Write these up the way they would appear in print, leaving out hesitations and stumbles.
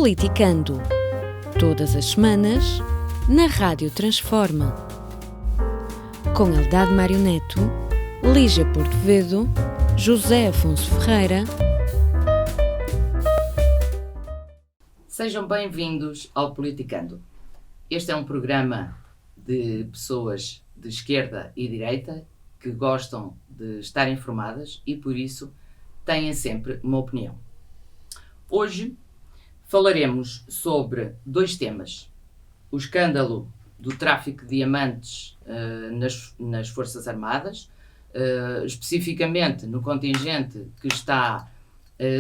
Politicando. Todas as semanas, na Rádio Transforma. Com Eldade Mário Neto, Lígia Portovedo, José Afonso Ferreira. Sejam bem-vindos ao Politicando. Este é um programa de pessoas de esquerda e direita que gostam de estar informadas e, por isso, têm sempre uma opinião. Hoje falaremos sobre dois temas. O escândalo do tráfico de diamantes nas Forças Armadas, especificamente no contingente que está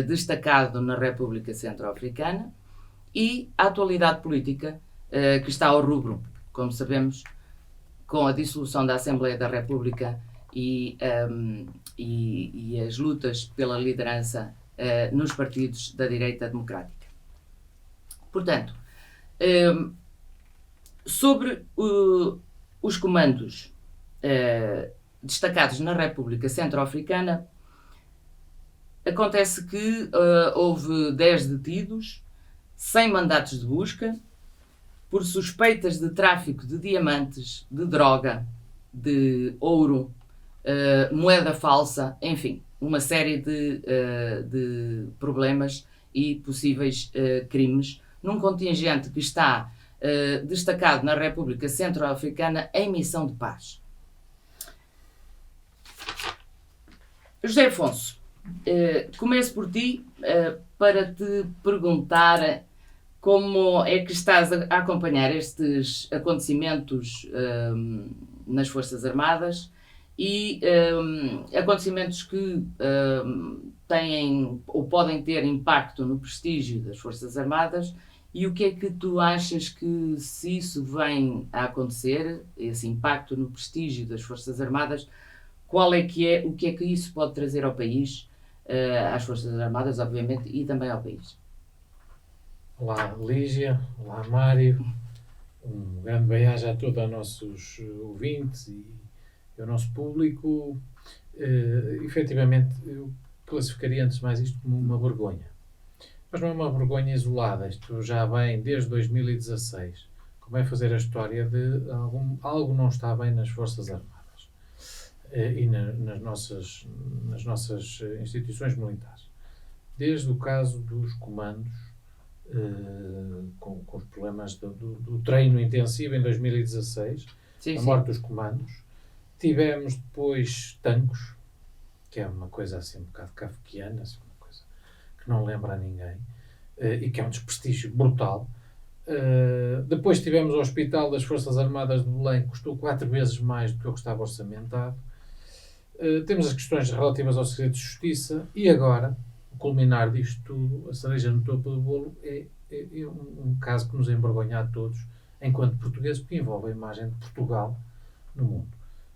destacado na República Centro-Africana, e a atualidade política que está ao rubro, como sabemos, com a dissolução da Assembleia da República e as lutas pela liderança nos partidos da direita democrática. Portanto, sobre os comandos destacados na República Centro-Africana, acontece que houve 10 detidos, 100 mandatos de busca, por suspeitas de tráfico de diamantes, de droga, de ouro, moeda falsa, enfim, uma série de problemas e possíveis crimes, num contingente que está destacado na República Centro-Africana em missão de paz. José Afonso, começo por ti para te perguntar como é que estás a acompanhar estes acontecimentos nas Forças Armadas e acontecimentos que têm ou podem ter impacto no prestígio das Forças Armadas, e o que é que tu achas que, se isso vem a acontecer, esse impacto no prestígio das Forças Armadas, o que é que isso pode trazer ao país, às Forças Armadas, obviamente, e também ao país? Olá, Lígia. Olá, Mário. Um grande bem-aja a todos os nossos ouvintes e ao nosso público. Efetivamente, eu classificaria antes de mais isto como uma vergonha. Mas não é uma vergonha isolada. Isto já vem desde 2016. Como é fazer a história de algo não está bem nas Forças Armadas e nas nossas instituições militares. Desde o caso dos comandos, com os problemas do treino intensivo em 2016, a morte dos comandos. Tivemos depois Tancos, que é uma coisa assim um bocado kafkiana, assim, uma coisa que não lembra a ninguém, e que é um desprestígio brutal. Depois tivemos o Hospital das Forças Armadas de Belém, que custou 4 vezes mais do que o que estava orçamentado. Temos as questões relativas ao segredo de justiça, e agora, o culminar disto tudo, a cereja no topo do bolo, é um caso que nos envergonha a todos, enquanto portugueses, porque envolve a imagem de Portugal no mundo.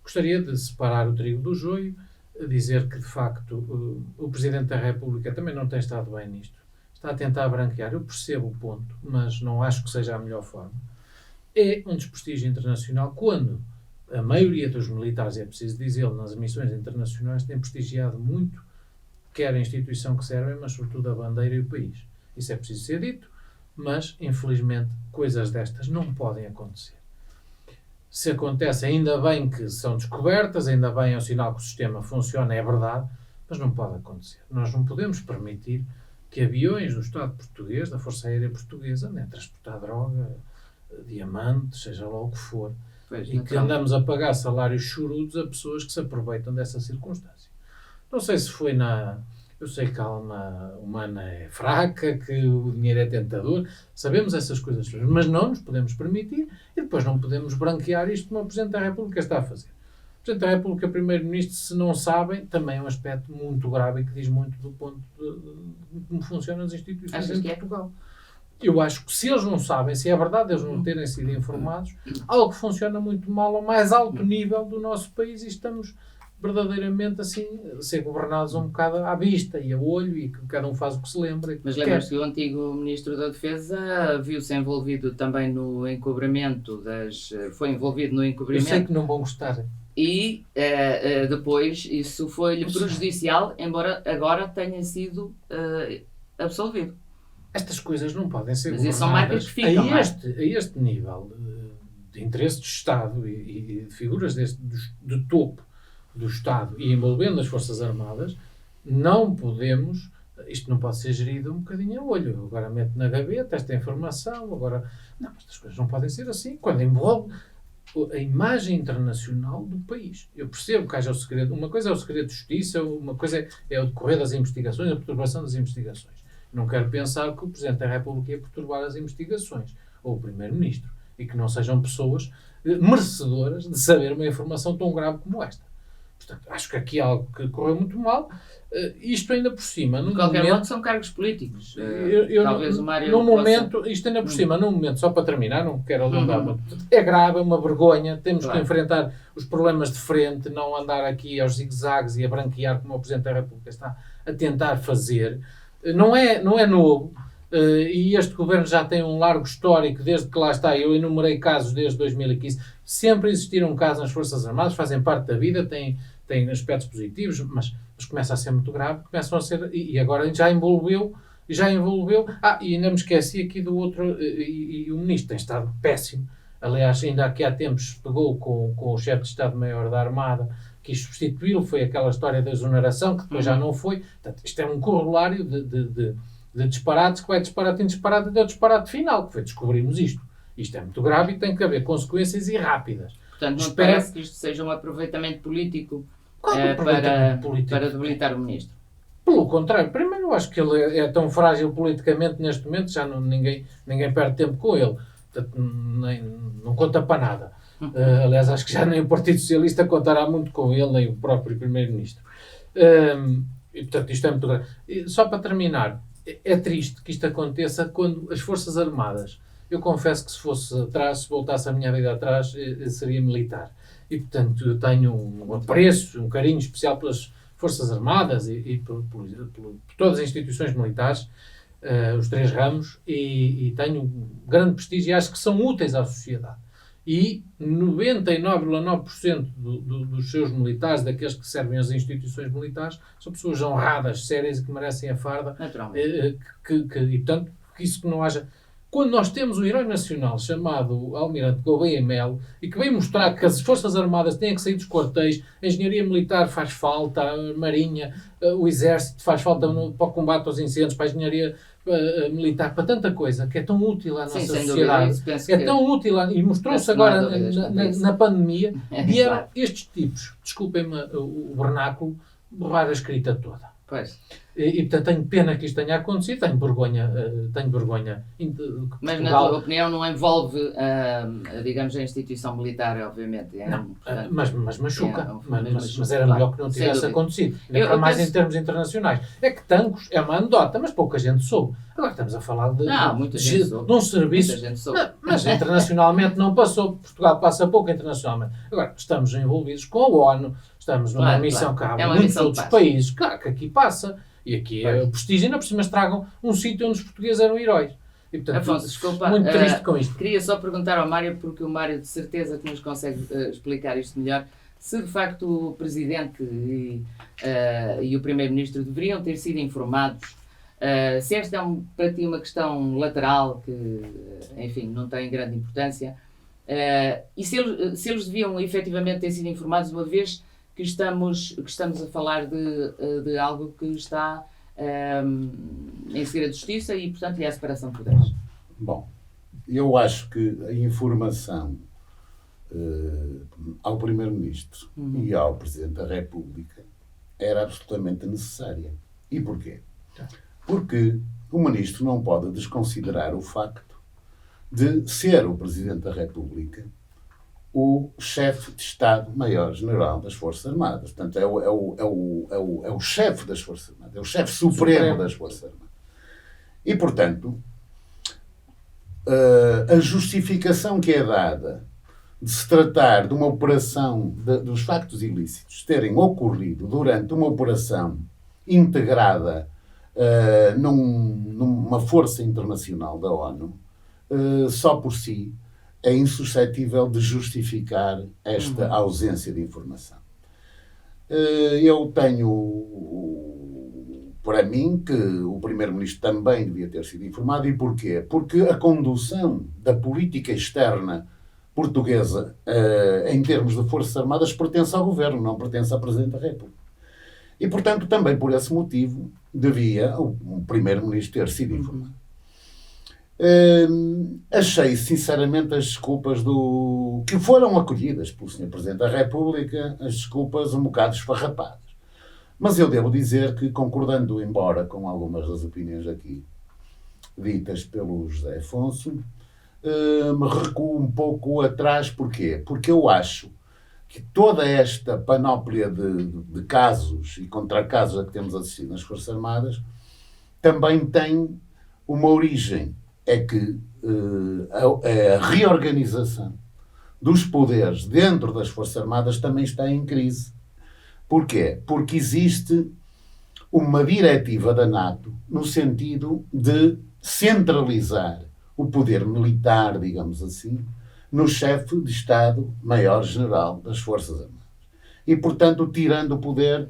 Gostaria de separar o trigo do joio, dizer que, de facto, o Presidente da República também não tem estado bem nisto. Está a tentar branquear. Eu percebo o ponto, mas não acho que seja a melhor forma. É um desprestígio internacional quando a maioria dos militares, é preciso dizê-lo, nas missões internacionais tem prestigiado muito quer a instituição que servem, mas sobretudo a bandeira e o país. Isso é preciso ser dito, mas, infelizmente, coisas destas não podem acontecer. Se acontece, ainda bem que são descobertas, ainda bem é um sinal que o sistema funciona, é verdade, mas não pode acontecer. Nós não podemos permitir que aviões do Estado português, da Força Aérea Portuguesa, né, transportar droga, diamantes, seja lá o que for, e que andamos a pagar salários chorudos a pessoas que se aproveitam dessa circunstância. Não sei se foi eu sei que a alma humana é fraca, que o dinheiro é tentador, sabemos essas coisas, mas não nos podemos permitir e depois não podemos branquear isto como o Presidente da República está a fazer. O Presidente da República e o Primeiro-Ministro, se não sabem, também é um aspecto muito grave e que diz muito do ponto de como funcionam as instituições em Portugal. Eu acho que se eles não sabem, se é verdade eles não terem sido informados, algo que funciona muito mal ao mais alto nível do nosso país, e estamos verdadeiramente assim, a ser governados um bocado à vista e a olho, e que cada um faz o que se lembra. Mas lembras-te que o antigo Ministro da Defesa viu-se envolvido também no encobrimento foi envolvido no encobrimento. Eu sei que não vão gostar. E depois isso foi-lhe prejudicial, embora agora tenha sido absolvido. Estas coisas não podem ser governadas são marcas que ficam, a este nível de interesse de Estado e de figuras de topo do Estado e envolvendo as Forças Armadas. Não podemos, isto não pode ser gerido um bocadinho a olho. Agora mete na gaveta esta informação, agora... Não, estas coisas não podem ser assim. Quando envolve a imagem internacional do país. Eu percebo que haja o segredo. Uma coisa é o segredo de justiça, uma coisa é o decorrer das investigações, a perturbação das investigações. Não quero pensar que o Presidente da República ia perturbar as investigações, ou o Primeiro-Ministro, e que não sejam pessoas merecedoras de saber uma informação tão grave como esta. Portanto, acho que aqui há algo que correu muito mal. Isto ainda por cima... De qualquer modo, são cargos políticos. Talvez o Mário... No momento, isto ainda por cima, num momento, só para terminar, não quero alongar, é grave, é uma vergonha, temos que enfrentar os problemas de frente, não andar aqui aos zigue-zagues e a branquear como o Presidente da República está a tentar fazer. Não é novo. E este governo já tem um largo histórico, desde que lá está, eu enumerei casos desde 2015, sempre existiram casos nas Forças Armadas, fazem parte da vida, têm aspectos positivos, mas começa a ser muito grave, começam a ser, e agora já envolveu, e ainda me esqueci aqui do outro, e o Ministro tem estado péssimo, aliás, ainda aqui há tempos pegou com o chefe de Estado-Maior da Armada, quis substituí-lo, foi aquela história da exoneração, que depois já não foi. Portanto, isto é um corolário de disparates, que vai disparate em disparate até o disparate final, que foi descobrirmos isto. Isto é muito grave e tem que haver consequências e rápidas. Portanto, não parece que isto seja um aproveitamento político, para debilitar o Ministro? Pelo contrário, primeiro eu acho que ele é tão frágil politicamente neste momento, já ninguém perde tempo com ele. Portanto, não conta para nada. Aliás, acho que já nem o Partido Socialista contará muito com ele, nem o próprio Primeiro-Ministro. E, portanto, isto é muito grave. Só para terminar, é triste que isto aconteça quando as Forças Armadas, eu confesso que se voltasse a minha vida atrás, seria militar. E, portanto, eu tenho um apreço, um carinho especial pelas Forças Armadas e por todas as instituições militares, os três ramos, e tenho grande prestígio e acho que são úteis à sociedade. E 99,9% dos seus militares, daqueles que servem às instituições militares, são pessoas honradas, sérias e que merecem a farda. Naturalmente. E, portanto, que isso que não haja... Quando nós temos um herói nacional chamado Almirante Gouveia Melo e que vem mostrar que as Forças Armadas têm que sair dos quartéis, a engenharia militar faz falta, a marinha, o exército faz falta para o combate aos incêndios, para a engenharia militar, para tanta coisa que é tão útil à nossa sociedade, tão útil, e mostrou-se agora na pandemia, vieram estes tipos, desculpem-me o vernáculo, borrar a escrita toda. Pois. E portanto tenho pena que isto tenha acontecido, tenho vergonha. Mas na tua opinião não envolve, digamos, a instituição militar, obviamente. Portanto, mas machuca. Mas era melhor que não tivesse acontecido. Para mais em termos internacionais. É que Tancos é uma anedota, mas pouca gente soube. Agora estamos a falar de um serviço. Mas internacionalmente não passou. Portugal passa pouco internacionalmente. Agora estamos envolvidos com a ONU, estamos numa missão que há muitos outros países. Claro que aqui passa. E aqui é o prestígio, ainda por cima estragam um sítio onde os portugueses eram heróis. E, portanto, Afonso, desculpa, muito triste com isto. Queria só perguntar ao Mário, porque o Mário de certeza que nos consegue explicar isto melhor, se de facto o Presidente e o Primeiro-Ministro deveriam ter sido informados, se esta é para ti uma questão lateral, que enfim, não tem grande importância, e se eles deviam efetivamente ter sido informados, uma vez que estamos a falar de algo que está em segredo de justiça e, portanto, é a separação de poderes. Bom, eu acho que a informação ao Primeiro-Ministro e ao Presidente da República era absolutamente necessária. E porquê? Porque o Ministro não pode desconsiderar o facto de ser o Presidente da República o chefe de Estado-Maior-General das Forças Armadas. Portanto, é o chefe das Forças Armadas, é o chefe supremo das Forças Armadas. E, portanto, a justificação que é dada de se tratar de uma operação, dos factos ilícitos terem ocorrido durante uma operação integrada numa força internacional da ONU, só por si, é insuscetível de justificar esta ausência de informação. Eu tenho para mim que o Primeiro-Ministro também devia ter sido informado. E porquê? Porque a condução da política externa portuguesa em termos de Forças Armadas pertence ao Governo, não pertence ao Presidente da República. E, portanto, também por esse motivo devia o Primeiro-Ministro ter sido informado. Achei, sinceramente, as desculpas que foram acolhidas pelo Sr. Presidente da República, as desculpas um bocado esfarrapadas. Mas eu devo dizer que, concordando, embora com algumas das opiniões aqui ditas pelo José Afonso, me recuo um pouco atrás. Porquê? Porque eu acho que toda esta panóplia de casos e contra-casos a que temos assistido nas Forças Armadas também tem uma origem. É que a reorganização dos poderes dentro das Forças Armadas também está em crise. Porquê? Porque existe uma diretiva da NATO no sentido de centralizar o poder militar, digamos assim, no chefe de Estado-Maior-General das Forças Armadas. E, portanto, tirando o poder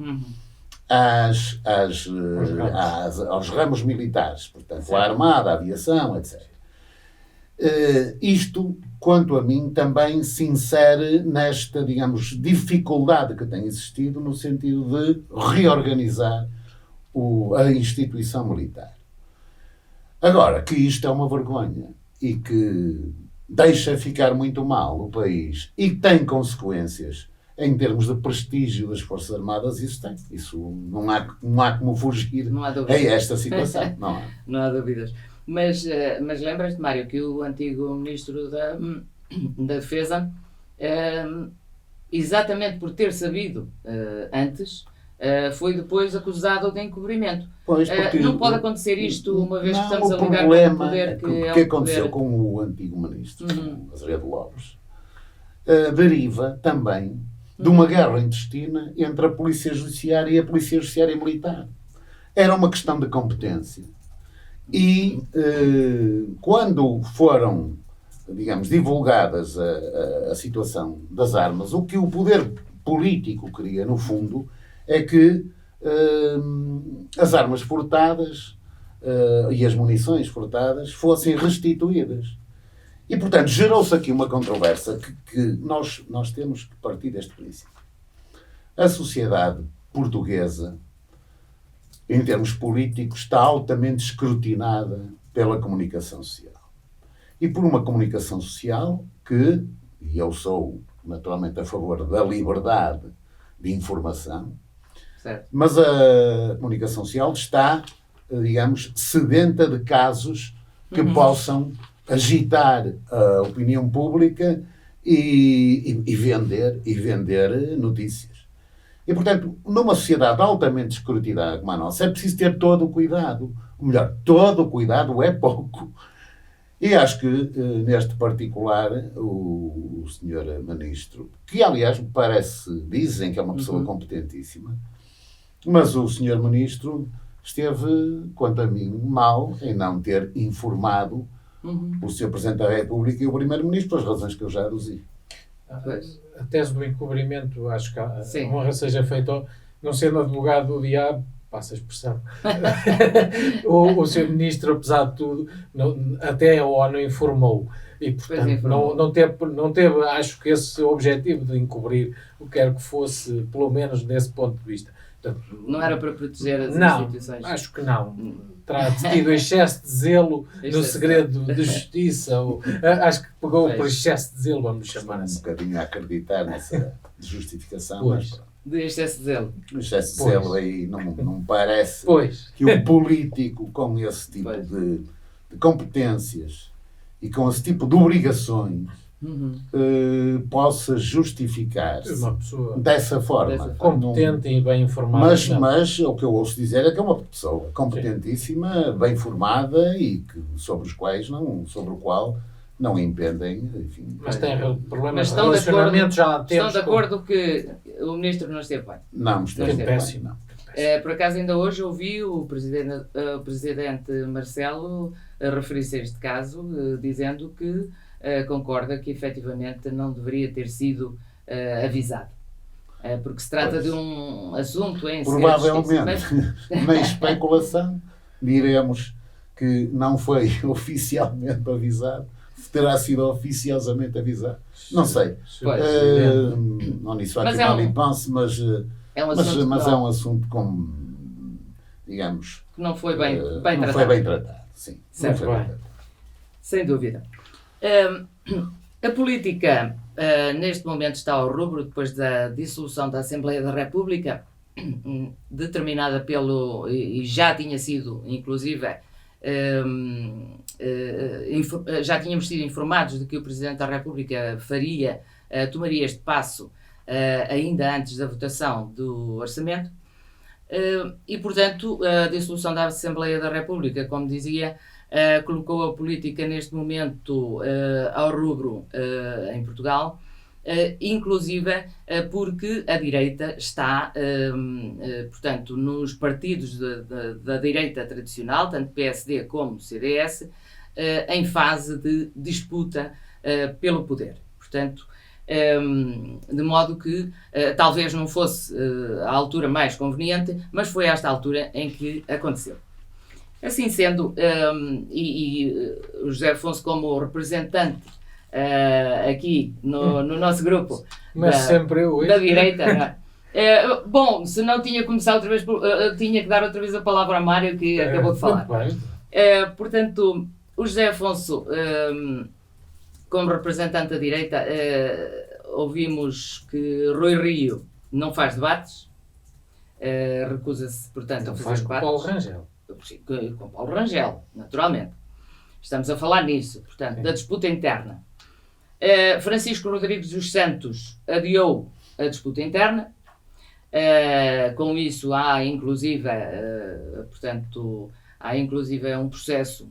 aos ramos militares, portanto, a Armada, a Aviação, etc. Isto, quanto a mim, também se insere nesta, digamos, dificuldade que tem existido no sentido de reorganizar a instituição militar. Agora, que isto é uma vergonha e que deixa ficar muito mal o país e que tem consequências em termos de prestígio das Forças Armadas, isso tem. Isso não há como fugir a esta situação. Não há dúvidas. Mas lembras-te, Mário, que o antigo Ministro da Defesa, exatamente por ter sabido antes, foi depois acusado de encobrimento. Pois, não pode acontecer isto uma vez que estamos a ligar com o poder que que aconteceu com o antigo Ministro, com Azeredo Lopes, deriva também de uma guerra intestina entre a Polícia Judiciária e a Polícia Judiciária Militar. Era uma questão de competência. E quando foram, digamos, divulgadas a situação das armas, o que o poder político queria, no fundo, é que as armas furtadas e as munições furtadas fossem restituídas. E, portanto, gerou-se aqui uma controvérsia que nós temos que partir deste princípio. A sociedade portuguesa, em termos políticos, está altamente escrutinada pela comunicação social. E por uma comunicação social que, e eu sou naturalmente a favor da liberdade de informação, certo, mas a comunicação social está, digamos, sedenta de casos que possam agitar a opinião pública e vender notícias. E, portanto, numa sociedade altamente escrutinada como a nossa, é preciso ter todo o cuidado. Ou melhor, todo o cuidado é pouco. E acho que, neste particular, o Sr. Ministro, que, aliás, dizem que é uma pessoa competentíssima, mas o Sr. Ministro esteve, quanto a mim, mal em não ter informado o Sr. Presidente da República e o Primeiro-Ministro, pelas razões que eu já aduzi. A tese do encobrimento, acho que a honra seja feita, não sendo advogado do diabo, passa a expressão, o Sr. Ministro, apesar de tudo, até a ONU informou. E, portanto, não teve, acho que esse objetivo de encobrir o que quer que fosse, pelo menos nesse ponto de vista. Portanto, não era para proteger as instituições? Não, acho que não. Terá tido excesso de zelo no segredo de justiça. Acho que pegou por excesso de zelo, vamos chamar assim. Um bocadinho a acreditar nessa justificação. Pois. De excesso de zelo. Excesso de zelo aí não parece que um político com esse tipo de competências e com esse tipo de obrigações possa justificar-se dessa forma. Competente e bem informada. Mas o que eu ouço dizer é que é uma pessoa competentíssima, bem formada e sobre o qual não impendem, enfim. Mas tem problemas de relacionamento, já temos. Estão de acordo que o Ministro não esteve bem? Não esteve péssimo. Por acaso ainda hoje ouvi o Presidente Marcelo referir-se a este caso, dizendo que concorda que efetivamente não deveria ter sido avisado. porque se trata de um assunto em provavelmente, na especulação, diremos que não foi oficialmente avisado, terá sido oficiosamente avisado. Não sei. Não nisso aqui não lhe pense, mas é um assunto como, digamos, que não foi bem tratado. Não foi bem tratado, sim. Certo. Não foi bem. Sem dúvida. A política, neste momento, está ao rubro, depois da dissolução da Assembleia da República, determinada pelo, e já tinha sido, inclusive, já tínhamos sido informados de que o Presidente da República tomaria este passo ainda antes da votação do Orçamento, e, portanto, a dissolução da Assembleia da República, como dizia, colocou a política neste momento ao rubro em Portugal, inclusive porque a direita está, portanto, nos partidos da direita tradicional, tanto PSD como CDS, em fase de disputa pelo poder. Portanto, de modo que talvez não fosse a altura mais conveniente, mas foi esta altura em que aconteceu. Assim sendo, o José Afonso, como representante aqui no nosso grupo da direita, bom, se não tinha começado outra vez, tinha que dar outra vez a palavra a Mário, que acabou de falar. Portanto, o José Afonso, como representante da direita, ouvimos que Rui Rio não faz debates, recusa-se, portanto, a fazer debates. Paulo Rangel. Com Paulo Rangel, naturalmente. Estamos a falar nisso, portanto, da disputa interna. Francisco Rodrigues dos Santos adiou a disputa interna. Com isso há inclusive, um processo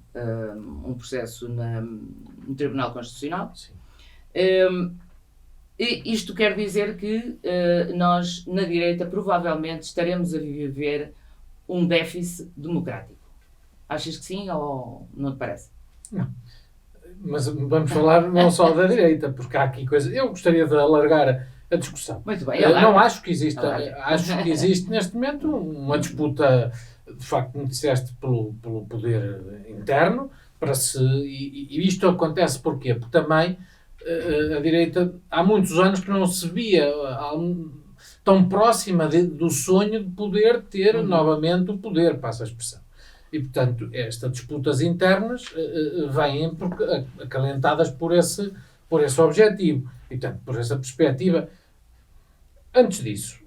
no Tribunal Constitucional. E isto quer dizer que nós, na direita, provavelmente estaremos a viver um déficit democrático. Achas que sim ou não te parece? Não. Mas vamos falar não só da direita, porque há aqui coisas... Eu gostaria de alargar a discussão. Muito bem. Não acho que exista... Acho que existe neste momento uma disputa, de facto, como disseste, pelo poder interno, e isto acontece porquê? Porque também a direita há muitos anos que não se via tão próxima do sonho de poder ter novamente o poder, passa a expressão. E, portanto, estas disputas internas vêm acalentadas por esse objetivo. E, portanto, por essa perspectiva. Antes disso,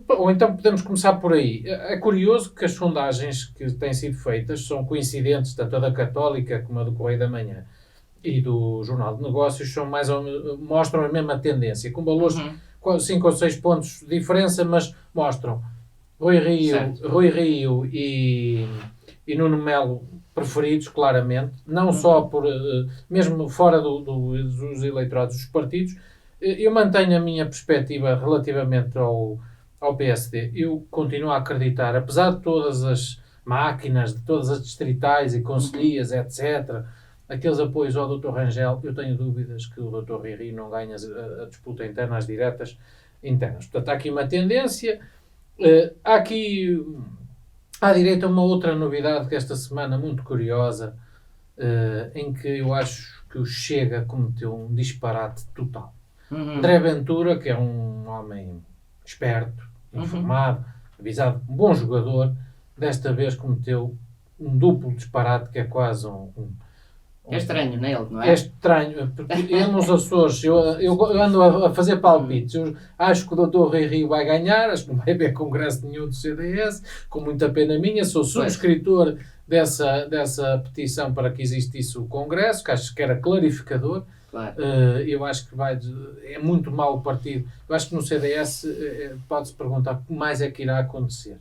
ou então podemos começar por aí. É curioso que as sondagens que têm sido feitas são coincidentes, tanto a da Católica como a do Correio da Manhã e do Jornal de Negócios, mostram a mesma tendência, com valores 5 ou 6 pontos de diferença, mas mostram Rui Rio e Nuno Melo preferidos, claramente, não só mesmo fora dos eleitorados dos partidos. Eu mantenho a minha perspectiva relativamente ao PSD. Eu continuo a acreditar, apesar de todas as máquinas, de todas as distritais e conselhias, etc., aqueles apoios ao Dr. Rangel, eu tenho dúvidas que o Dr. Rui Rio não ganhe a disputa interna, as diretas internas. Portanto, há aqui uma tendência. Há aqui, à direita, uma outra novidade que esta semana, muito curiosa, em que eu acho que o Chega cometeu um disparate total. André Ventura, que é um homem esperto, informado, avisado, um bom jogador, desta vez cometeu um duplo disparate que é quase é estranho nele, não é? É estranho, porque eu nos Açores, eu ando a fazer palpites. Eu acho que o Dr. Rui Rio vai ganhar, acho que não vai haver congresso nenhum do CDS, com muita pena minha, sou subscritor dessa petição para que existisse o congresso, que acho que era clarificador. Claro. Eu acho que é muito mau o partido. Eu acho que no CDS pode-se perguntar o que mais é que irá acontecer.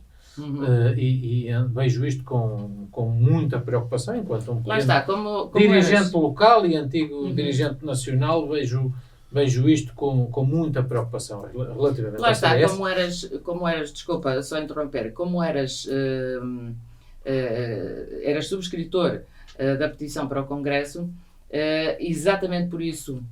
E vejo isto com muita preocupação, enquanto um dirigente local e antigo dirigente nacional, vejo isto com muita preocupação relativamente ao CDS. Como eras, desculpa, só interromper, como eras subscritor da petição para o Congresso, Exatamente por isso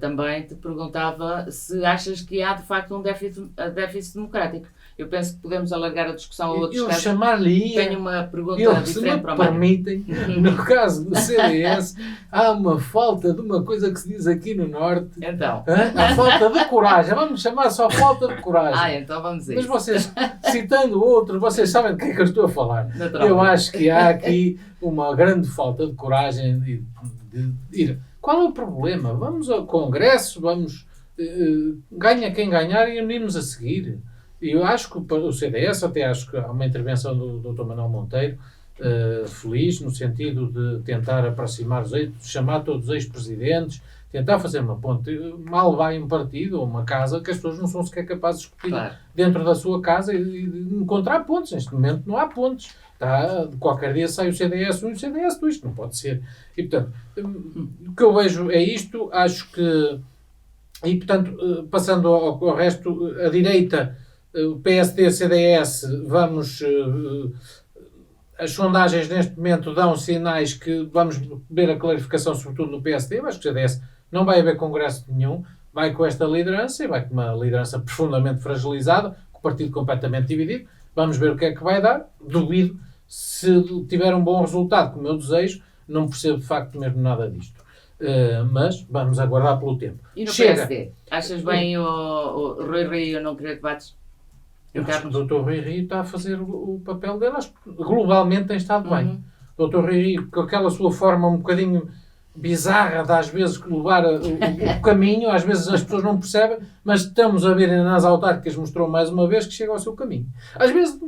também te perguntava se achas que há de facto um déficit democrático. Eu penso que podemos alargar a discussão a outros casos. Tenho uma pergunta diferente para o Mário. Permitem, no caso do CDS, há uma falta de uma coisa que se diz aqui no Norte. Então. A falta de coragem. Vamos chamar só falta de coragem. Então vamos ver. Mas vocês, citando outros, vocês sabem do que é que eu estou a falar. Eu acho que há aqui uma grande falta de coragem de ir. Qual é o problema? Vamos ao Congresso, ganha quem ganhar e unimos a seguir. E eu acho que o CDS, até acho que há uma intervenção do Dr. Manuel Monteiro, feliz, no sentido de tentar aproximar chamar todos os ex-presidentes, tentar fazer uma ponte. Mal vai um partido ou uma casa que as pessoas não são sequer capazes de discutir dentro da sua casa e de encontrar pontes. Neste momento não há pontes. Qualquer dia sai o CDS 1 e o CDS 2, isto não pode ser. E, portanto, o que eu vejo é isto, acho que... E, portanto, passando ao resto, a direita, o PSD, CDS, as sondagens neste momento dão sinais que vamos ver a clarificação, sobretudo no PSD. Eu acho que o CDS não vai haver congresso nenhum, vai com esta liderança e vai com uma liderança profundamente fragilizada, com o partido completamente dividido. Vamos ver o que é que vai dar. Duvido, se tiver um bom resultado, como eu desejo, não percebo de facto mesmo nada disto. Mas vamos aguardar pelo tempo. E no PSD? Achas bem o Rui Rio não querer debates? Eu acho que o Dr. Rui Rio está a fazer o papel dele. Acho que globalmente tem estado bem. O Dr. Rui Rio, com aquela sua forma um bocadinho bizarra de às vezes levar o caminho, às vezes as pessoas não percebem, mas estamos a ver nas autárquicas, mostrou mais uma vez que chega ao seu caminho. Às vezes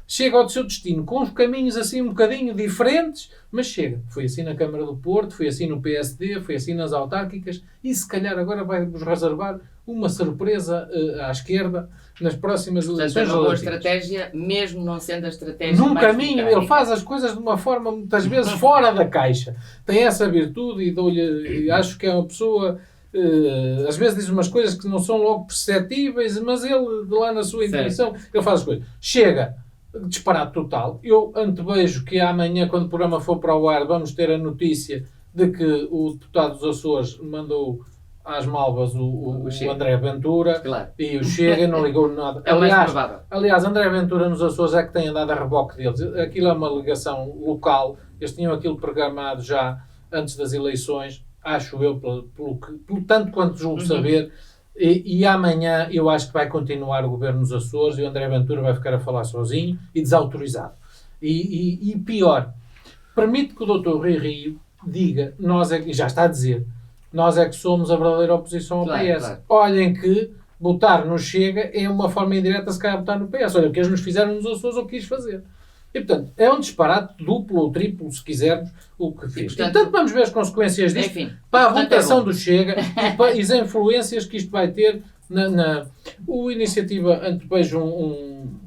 chega ao seu destino, com uns caminhos assim um bocadinho diferentes, mas chega. Foi assim na Câmara do Porto, foi assim no PSD, foi assim nas autárquicas e se calhar agora vai-nos reservar uma surpresa à esquerda nas próximas eleições. É uma boa estratégia, mesmo não sendo a estratégia num caminho, ele faz as coisas de uma forma muitas vezes fora da caixa. Tem essa virtude e acho que é uma pessoa, às vezes diz umas coisas que não são logo perceptíveis, mas ele, de lá na sua intuição, ele faz as coisas. Chega, disparate total. Eu antevejo que amanhã, quando o programa for para o ar, vamos ter a notícia de que o deputado dos Açores mandou às malvas o André Ventura, e o Chega não ligou nada. Aliás, André Ventura nos Açores é que tem andado a reboque deles. Aquilo é uma ligação local. Eles tinham aquilo programado já antes das eleições, acho eu, pelo tanto quanto julgo saber. E amanhã eu acho que vai continuar o governo nos Açores e o André Ventura vai ficar a falar sozinho e desautorizado. E pior, permite que o Dr. Rui Rio diga, e já está a dizer, nós é que somos a verdadeira oposição ao PS. Claro. Olhem que votar no Chega é uma forma indireta se calhar votar no PS. Olha, o que eles nos fizeram nos Açores ou quis fazer. E, portanto, é um disparate duplo ou triplo, se quisermos, o que fez. E, portanto, vamos ver as consequências disto para a votação do Chega e as influências que isto vai ter o Iniciativa antevejo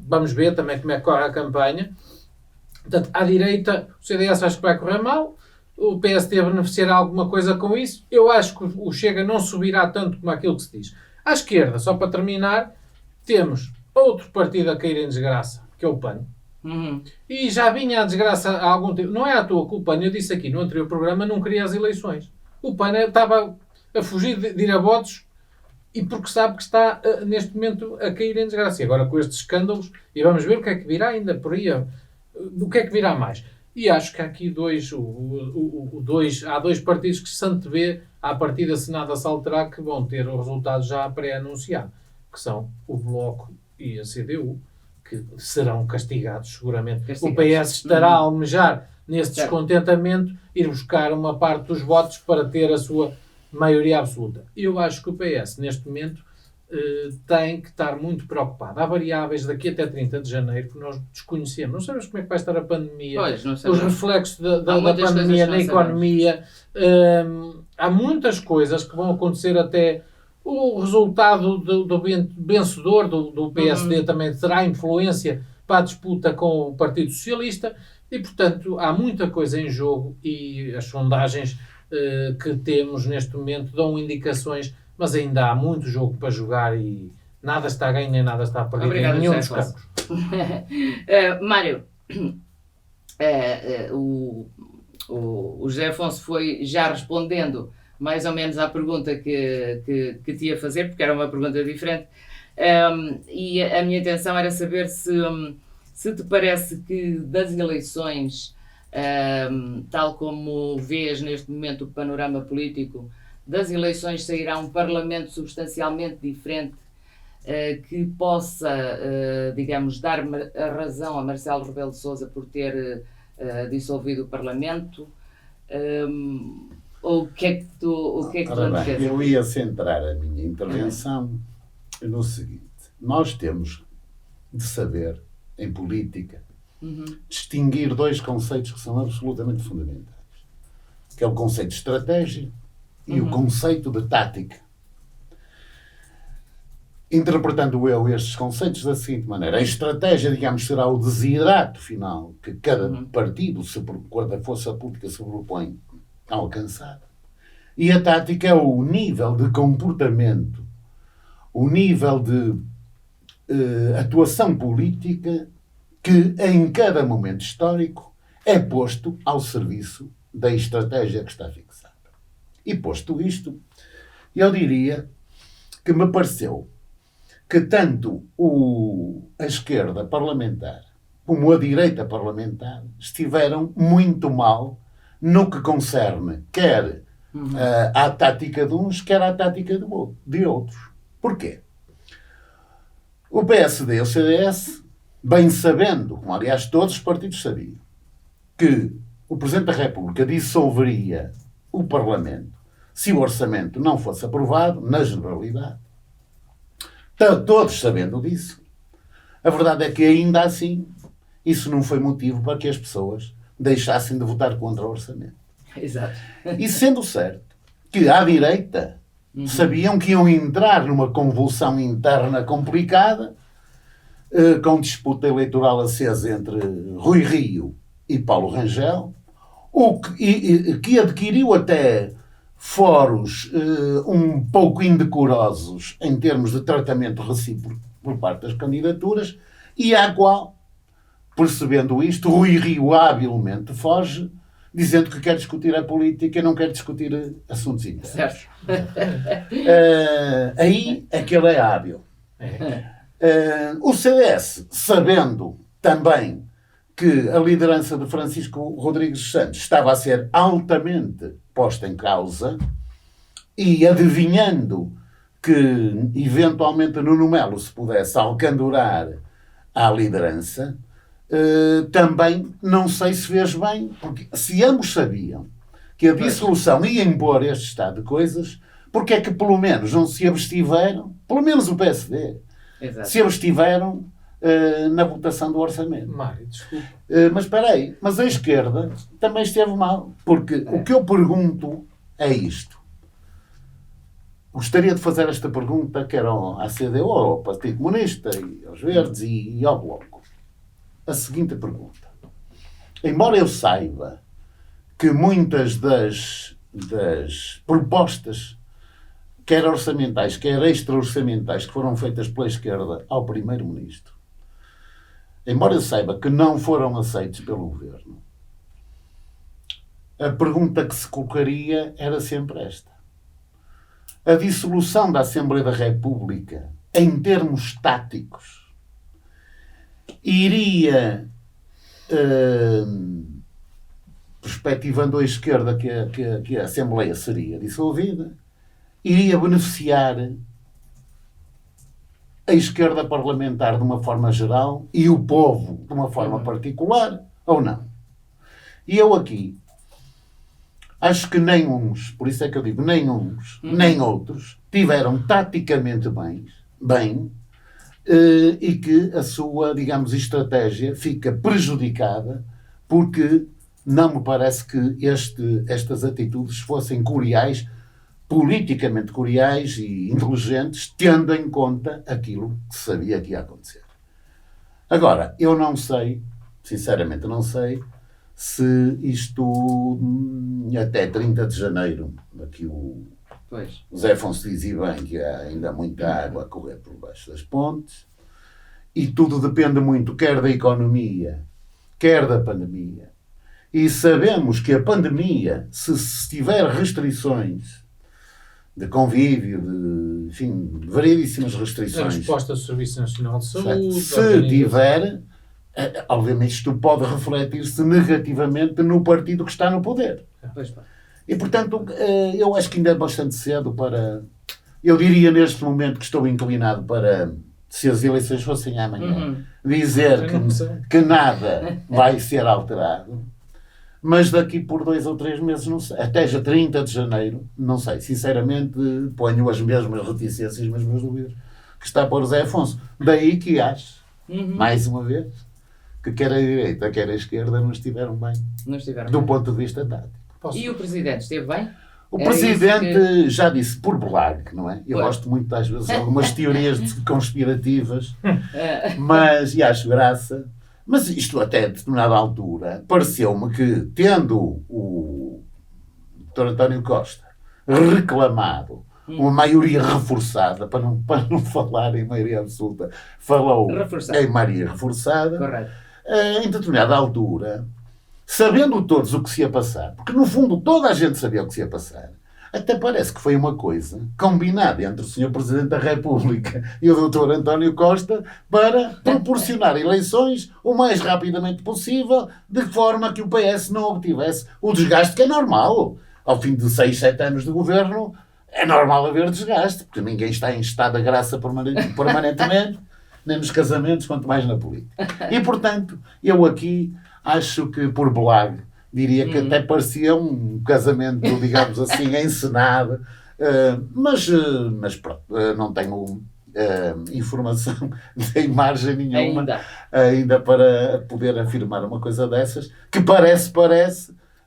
vamos ver também como é que corre a campanha. Portanto, à direita, o CDS acho que vai correr mal. O PSD beneficiará alguma coisa com isso. Eu acho que o Chega não subirá tanto como aquilo que se diz. À esquerda, só para terminar, temos outro partido a cair em desgraça, que é o PAN. E já vinha a desgraça há algum tempo. Não é à toa que o PAN, eu disse aqui no anterior programa, não queria as eleições. O PAN estava a fugir de ir a votos e porque sabe que está neste momento a cair em desgraça. E agora com estes escândalos, e vamos ver o que é que virá ainda por aí, o que é que virá mais. E acho que há aqui há dois partidos que se antevê à partida, se nada se alterar, que vão ter o resultado já pré-anunciado, que são o Bloco e a CDU, que serão castigados seguramente. O PS estará a almejar nesse descontentamento ir buscar uma parte dos votos para ter a sua maioria absoluta. Eu acho que o PS, neste momento, tem que estar muito preocupado. Há variáveis daqui até 30 de janeiro que nós desconhecemos. Não sabemos como é que vai estar a pandemia, os reflexos da pandemia na economia. Há muitas coisas que vão acontecer até o resultado do vencedor do PSD também terá influência para a disputa com o Partido Socialista e, portanto, há muita coisa em jogo e as sondagens que temos neste momento dão indicações, mas ainda há muito jogo para jogar e nada está a ganho nem nada está a perder em nenhum dos campos. o José Afonso foi já respondendo mais ou menos à pergunta que te ia fazer, porque era uma pergunta diferente. E a minha intenção era saber se te parece que das eleições, tal como vês neste momento o panorama político, das eleições sairá um Parlamento substancialmente diferente que possa, digamos, dar a razão a Marcelo Rebelo de Sousa por ter dissolvido o Parlamento? Ou o que é que tu bem, eu ia centrar a minha intervenção no seguinte: nós temos de saber, em política, distinguir dois conceitos que são absolutamente fundamentais, que é o conceito de estratégia e o conceito de tática. Interpretando eu estes conceitos da seguinte maneira: a estratégia, digamos, será o desiderato final que cada partido, cada força política se propõe a alcançar. E a tática é o nível de comportamento, o nível de atuação política que, em cada momento histórico, é posto ao serviço da estratégia que está fixada. E posto isto, eu diria que me pareceu que tanto a esquerda parlamentar como a direita parlamentar estiveram muito mal no que concerne quer à tática de uns, quer à tática de outros. Porquê? O PSD e o CDS, bem sabendo, como aliás todos os partidos sabiam, que o Presidente da República dissolveria o Parlamento se o orçamento não fosse aprovado, na generalidade, todos sabendo disso, a verdade é que ainda assim isso não foi motivo para que as pessoas deixassem de votar contra o orçamento. Exato. E sendo certo que à direita sabiam que iam entrar numa convulsão interna complicada, com disputa eleitoral acesa entre Rui Rio e Paulo Rangel, que adquiriu até foros um pouco indecorosos em termos de tratamento recíproco por parte das candidaturas, e à qual, percebendo isto, Rui Rio habilmente foge, dizendo que quer discutir a política e não quer discutir assuntos internos. Certo. Aí é que ele é hábil. O CDS, sabendo também que a liderança de Francisco Rodrigues Santos estava a ser altamente posta em causa, e adivinhando que eventualmente Nuno Melo se pudesse alcandorar à liderança, também não sei se fez bem, porque se ambos sabiam que a dissolução ia impor este estado de coisas, porque é que pelo menos não se abstiveram, pelo menos o PSD, Exato. se abstiveram na votação do orçamento. Mário, desculpa. Mas espera aí, mas a esquerda também esteve mal, porque o que eu pergunto é isto. Gostaria de fazer esta pergunta, quer à CDU, ao Partido Comunista, e aos Verdes e ao Bloco. A seguinte pergunta: embora eu saiba que muitas das propostas, quer orçamentais, quer extra-orçamentais, que foram feitas pela esquerda ao Primeiro-Ministro, embora eu saiba que não foram aceitos pelo Governo, a pergunta que se colocaria era sempre esta: a dissolução da Assembleia da República, em termos táticos, iria, perspectivando a esquerda que a Assembleia seria dissolvida, iria beneficiar a esquerda parlamentar de uma forma geral e o povo de uma forma particular, ou não? E eu aqui acho que nem uns, por isso é que eu digo nem uns, nem outros, tiveram taticamente bem, e que a sua, digamos, estratégia fica prejudicada porque não me parece que estas atitudes fossem politicamente curiais e inteligentes, tendo em conta aquilo que se sabia que ia acontecer. Agora, eu não sei, sinceramente não sei, se isto até 30 de janeiro, aqui o José Afonso dizia bem que há ainda muita água a correr por baixo das pontes, e tudo depende muito, quer da economia, quer da pandemia, e sabemos que a pandemia, se tiver restrições de convívio, de variedíssimas restrições. A resposta do Serviço Nacional de Saúde. Se tiver, obviamente isto pode refletir-se negativamente no partido que está no poder. E, portanto, eu acho que ainda é bastante cedo para... Eu diria neste momento que estou inclinado para, se as eleições fossem amanhã, dizer que nada vai ser alterado. Mas daqui por 2 ou 3 meses, não sei, até já 30 de janeiro, não sei. Sinceramente, ponho as mesmas reticências, as mesmas dúvidas que está para o José Afonso. Daí que acho, mais uma vez, que quer a direita, quer a esquerda não estiveram bem, do ponto de vista tático. E o Presidente esteve bem? O Presidente já disse por blague, não é? Eu gosto muito, às vezes, de algumas teorias conspirativas, mas, e acho graça. Mas isto até a determinada altura pareceu-me que, tendo o Dr. António Costa reclamado uma maioria reforçada, para não falar em maioria absoluta, falou em maioria reforçada, correto. Em determinada altura, sabendo todos o que se ia passar, porque no fundo toda a gente sabia o que se ia passar, até parece que foi uma coisa combinada entre o Sr. Presidente da República e o Dr. António Costa para proporcionar eleições o mais rapidamente possível, de forma que o PS não obtivesse o desgaste que é normal. Ao fim de 6, 7 anos de governo, é normal haver desgaste, porque ninguém está em estado de graça permanentemente, nem nos casamentos, quanto mais na política. E, portanto, eu aqui acho que, por blague, diria que até parecia um casamento, digamos assim, encenado, mas pronto, não tenho informação de margem nenhuma ainda para poder afirmar uma coisa dessas, que parece,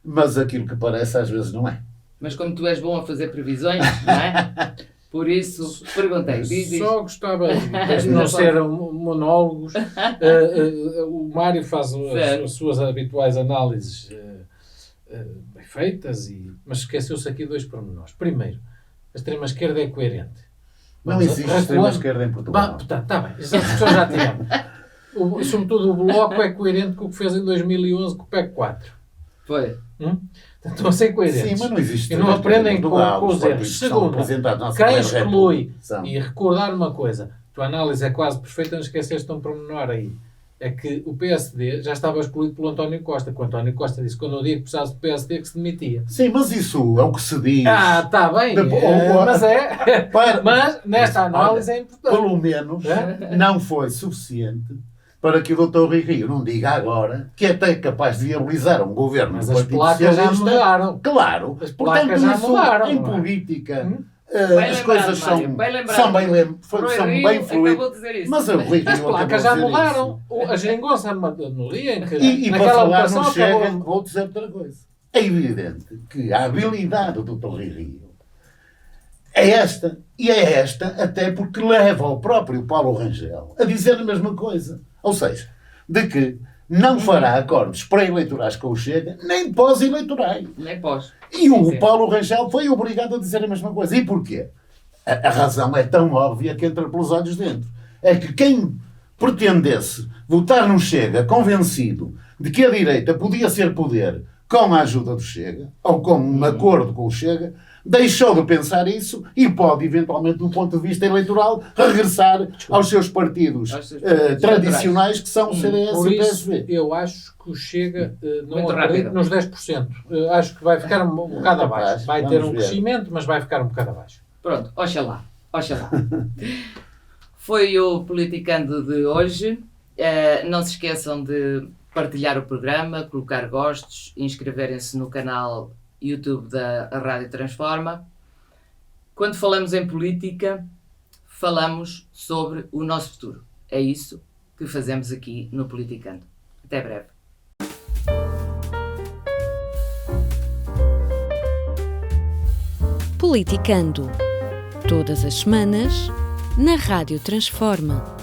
mas aquilo que parece às vezes não é. Mas como tu és bom a fazer previsões, não é? Por isso, perguntei. Só gostava de não ser monólogos. O Mário faz as suas habituais análises bem feitas, mas esqueceu-se aqui 2 pormenores. Primeiro, a extrema-esquerda é coerente. Não existe extrema-esquerda em Portugal. Está bem, essa discussão já tivemos. Sobretudo o Bloco é coerente com o que fez em 2011 com o PEC 4. Foi. Estão a ser coerentes. Sim, mas não existe. E não aprendem com os erros. Segundo, quem exclui, e recordar uma coisa, a tua análise é quase perfeita, não esqueceste de um pormenor aí. É que o PSD já estava excluído pelo António Costa, que o António Costa disse que quando o dia que precisasse do PSD que se demitia. Sim, mas isso é o que se diz. Está bem. Mas nesta análise é importante. Pelo menos não foi suficiente para que o Dr. Rui Rio não diga agora que é até capaz de viabilizar um governo. Mas as placas já mudaram. Claro. As placas já mudaram. Em política... as coisas são bem fluídas. Mas o Rui Rio as placas já mudaram. A geringonça no dia em que... E para falar não chega, vou dizer outra coisa. É evidente que a habilidade do Dr. Rui Rio é esta. E é esta até porque leva ao próprio Paulo Rangel a dizer a mesma coisa. Ou seja, de que não fará acordos pré-eleitorais com o Chega, nem pós-eleitorais. Nem pós. E o Paulo Rangel foi obrigado a dizer a mesma coisa. E porquê? A razão é tão óbvia que entra pelos olhos dentro. É que quem pretendesse votar no Chega convencido de que a direita podia ser poder com a ajuda do Chega, ou com um acordo com o Chega, deixou de pensar isso e pode, eventualmente, do ponto de vista eleitoral, regressar aos seus partidos tradicionais, que são o CDS e o PSV. Eu acho que o Chega não acredita nos 10%. Acho que vai ficar um bocado abaixo. Vai ter um crescimento, mas vai ficar um bocado abaixo. Pronto, oxalá. Foi o Politicando de hoje. Não se esqueçam de partilhar o programa, colocar gostos, inscreverem-se no canal YouTube da Rádio Transforma. Quando falamos em política, falamos sobre o nosso futuro. É isso que fazemos aqui no Politicando. Até breve. Politicando. Todas as semanas, na Rádio Transforma.